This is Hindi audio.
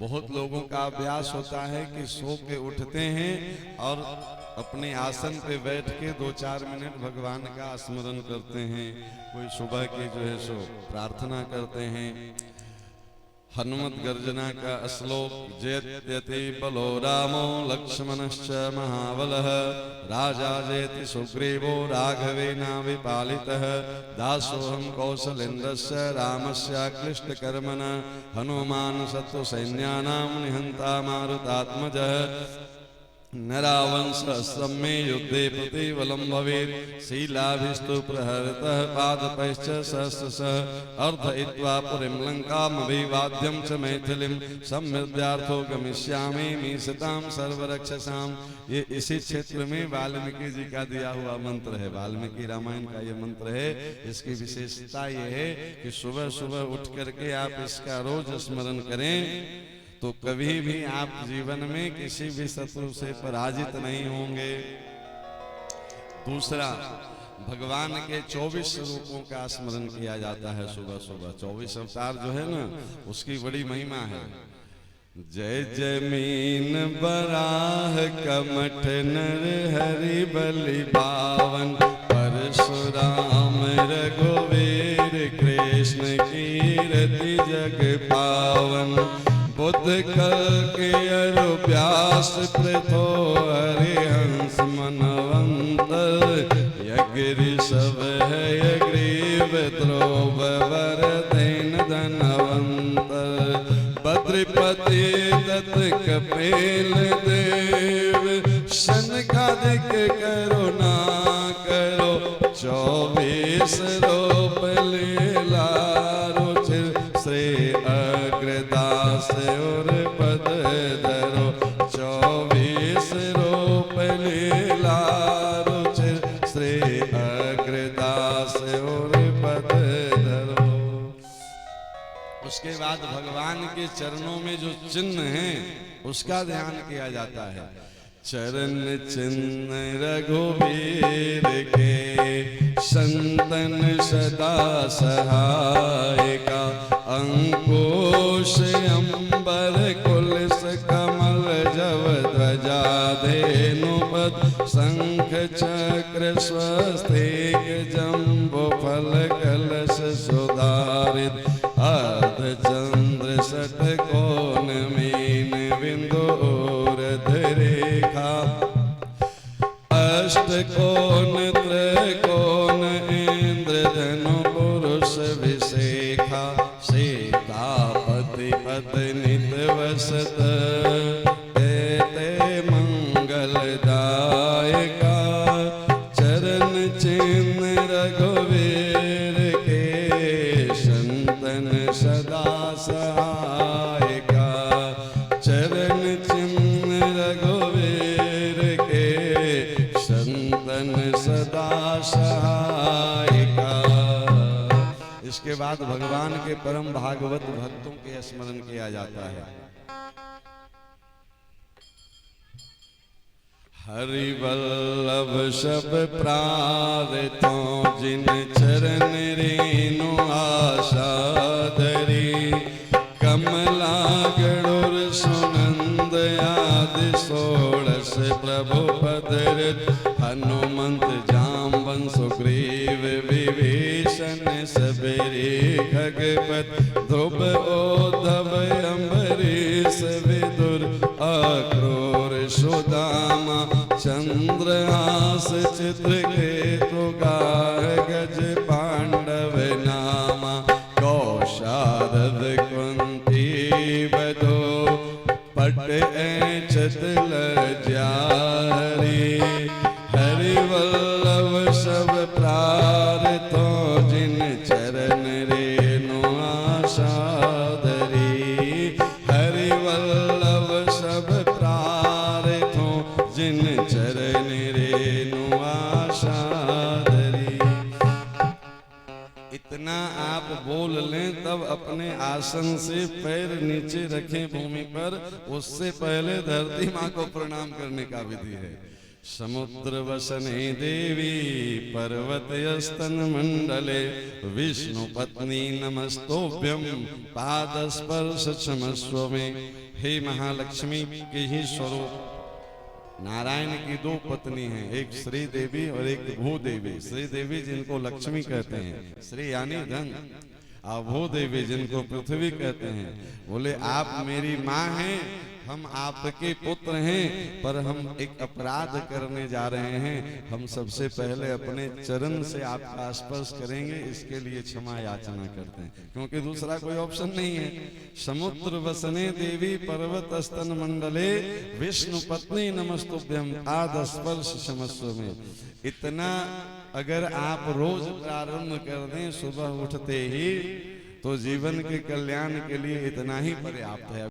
बहुत लोगों का अभ्यास होता है कि सो के उठते हैं और अपने आसन पे बैठ के 2-4 मिनट भगवान का स्मरण करते हैं। कोई सुबह के जो है सो प्रार्थना करते हैं। हनुमत गर्जना का श्लोक, जयत्यति बलो रामो लक्ष्मणश्च महाबलः राजा जयति सुग्रीवो राघवेना विपालितः दासोऽहं कौसलेन्द्रस्य रामस्याक्लिष्टकर्मणा हनुमान् शत्रुसैन्यानां निहन्ता मारुतात्मजः नरावंशस्तं मे युद्धे प्रतिबलं भवेत् शीलाभिस्तु प्रहरतः पादपैश्च सहस्रशः अर्धयित्वा पुरीं लङ्कामभिवाद्यं च मैथिलीं समृद्ध्यार्थो गमिष्यामि मीशतां सर्वरक्षसां। ये इसी क्षेत्र में वाल्मीकि जी का दिया हुआ मंत्र है। वाल्मीकि रामायण का ये मंत्र है। इसकी विशेषता ये है कि सुबह सुबह उठ करके आप इसका रोज स्मरण करें तो कभी भी आप जीवन में किसी भी शत्रु से पराजित नहीं होंगे। दूसरा, भगवान के 24 रूपों का स्मरण किया जाता है सुबह सुबह। 24 अवतार जो है ना, उसकी बड़ी महिमा है। जय जय मीन बराह कमठ नर हरि बलि पावन परशुराम रघुवीर कृष्ण कीरति जग पावन बुद्ध कल के अरु व्यास पृथो हरिहंस मनवंत यज्ञ सब है यग्रीव द्रोव वरदैन धनवंत बद्रिपति दत्त कपिल देव शनकादिक करुणा करो 24 रूप लीला रुचिर श्री अग्रदास और पद धरो 24 रूप लीला रुचिर श्री अग्रदास और पद धरो। उसके बाद भगवान के चरणों में जो चिन्ह हैं उसका ध्यान किया जाता है। चरण चिन्ह रघुवीर के संतन सदा सहायका अंकुश अंबर कुलस कमल जव ध्वजा धेनुपद शंख चक्र स्वस्तिक जम्बो फल कलश सुधारित अर्ध चंद्र षटकोण मीन बिंदु रेखा अष्टकोण त्रिकोण इंद्रधनु पुरुष विशेखा सीतापति पत्नी वसत ते मंगलदायका चरण चिन्ह रघुवीर के संतन सदा सहायका चरण चिन्ह रघुवीर के संतन सदा सहायका। इसके बाद भगवान के परम भागवत भक्तों के स्मरण किया जाता है। हरि वल्लभ सब प्रार्थों जिन चरण रेणु आशा धरी कमला गरुड़ सुनंद आदि 16 प्रभु पदरत हनुमंत जाम्बन सुग्रीव विभीषण सबरी खगपत ध्रुव ओद्धव अम्बरीश विदुर अक्रूर सुदामा चंद्रहास चित्रकेतु गाह गज पांडव नामा कौशारद कुंती बधो पट चतल जारी हरि वल्लभ सब प्रार्थों जिन चरण रेणु आशा धरी हरि वल्लभ सब प्रार्थों जिन चरण रेणु आशा धरी। इतना आप बोल लें तब अपने आसन से पैर नीचे रखें भूमि पर। उससे पहले धरती माँ को प्रणाम करने का विधि है। समुद्र वसने देवी पर्वत स्तन मंडले विष्णु पत्नी नमस्तोभ्यम पाद स्पर्श क्षमस्व में हे महालक्ष्मी के ही स्वरूप। नारायण की दो पत्नी हैं, एक श्री देवी और एक भूदेवी। श्री देवी जिनको लक्ष्मी कहते हैं, श्री यानी धन, और भूदेवी जिनको पृथ्वी कहते हैं। बोले आप मेरी माँ हैं, हम आपके पुत्र हैं, पर हम एक अपराध करने जा रहे हैं। हम सबसे पहले अपने चरण से आपका स्पर्श करेंगे, इसके लिए क्षमा याचना करते हैं, क्योंकि दूसरा कोई ऑप्शन नहीं है। समुद्र वसने देवी पर्वत स्तन मंडले विष्णु पत्नी नमस्तुभ्यं आद स्पर्श क्षमस्व में। इतना अगर आप रोज प्रारंभ कर दें सुबह उठते ही, तो जीवन के कल्याण के लिए इतना ही पर्याप्त है।